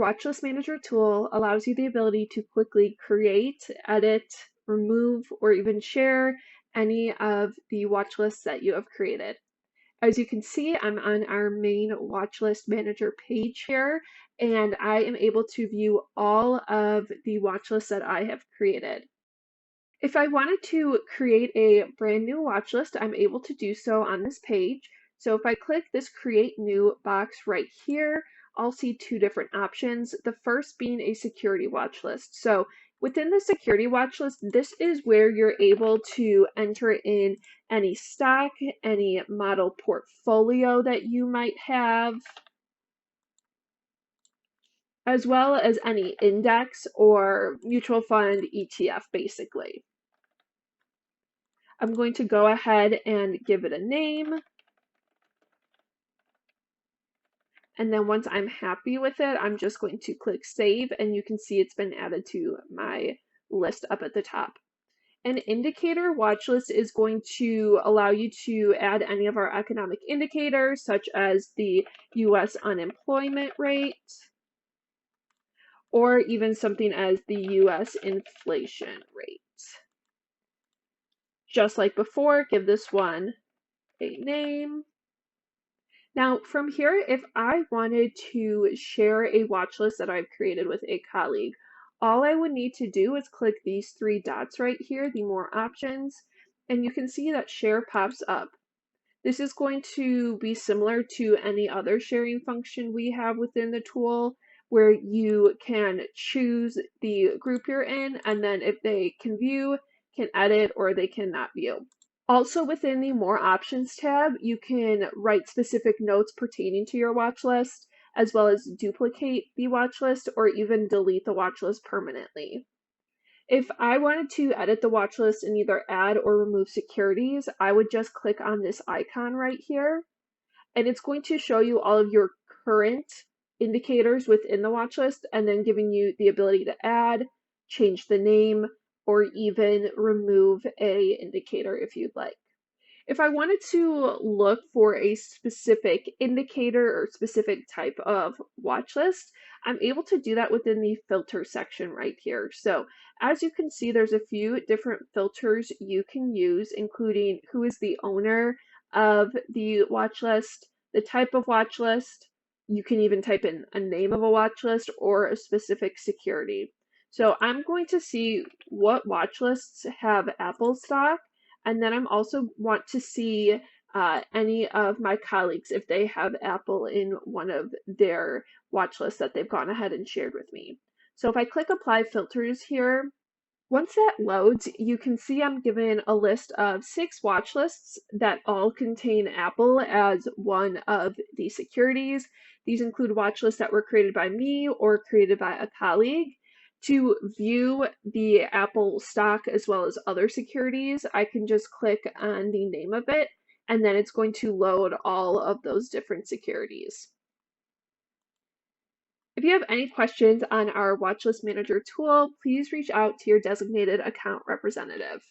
Watchlist Manager tool allows you the ability to quickly create, edit, remove, or even share any of the watch lists that you have created. As you can see, I'm on our main Watchlist Manager page here, and I am able to view all of the watch lists that I have created. If I wanted to create a brand new watch list, I'm able to do so on this page. So if I click this Create New box right here, I'll see two different options. The first being a security watch list. So within the security watch list, this is where you're able to enter in any stock, any model portfolio that you might have, as well as any index or mutual fund ETF, basically. I'm going to go ahead and give it a name. And then once I'm happy with it, I'm just going to click Save, and you can see it's been added to my list up at the top. An indicator watch list is going to allow you to add any of our economic indicators, such as the US unemployment rate, or even something as the US inflation rate. Just like before, give this one a name. Now, from here, if I wanted to share a watch list that I've created with a colleague, all I would need to do is click these three dots right here, the more options, and you can see that share pops up. This is going to be similar to any other sharing function we have within the tool, where you can choose the group you're in, and then if they can view, can edit, or they cannot view. Also within the More Options tab, you can write specific notes pertaining to your watch list, as well as duplicate the watch list or even delete the watch list permanently. If I wanted to edit the watch list and either add or remove securities, I would just click on this icon right here, and it's going to show you all of your current indicators within the watch list and then giving you the ability to add, change the name, or even remove a indicator if you'd like. If I wanted to look for a specific indicator or specific type of watch list, I'm able to do that within the filter section right here. So as you can see, there's a few different filters you can use, including who is the owner of the watch list, the type of watch list. You can even type in a name of a watch list or a specific security. So I'm going to see what watch lists have Apple stock, and then I'm also want to see any of my colleagues if they have Apple in one of their watch lists that they've gone ahead and shared with me. So if I click Apply Filters here, once that loads, you can see I'm given a list of 6 watch lists that all contain Apple as one of the securities. These include watch lists that were created by me or created by a colleague. To view the Apple stock as well as other securities, I can just click on the name of it, and then it's going to load all of those different securities. If you have any questions on our Watchlist Manager tool, please reach out to your designated account representative.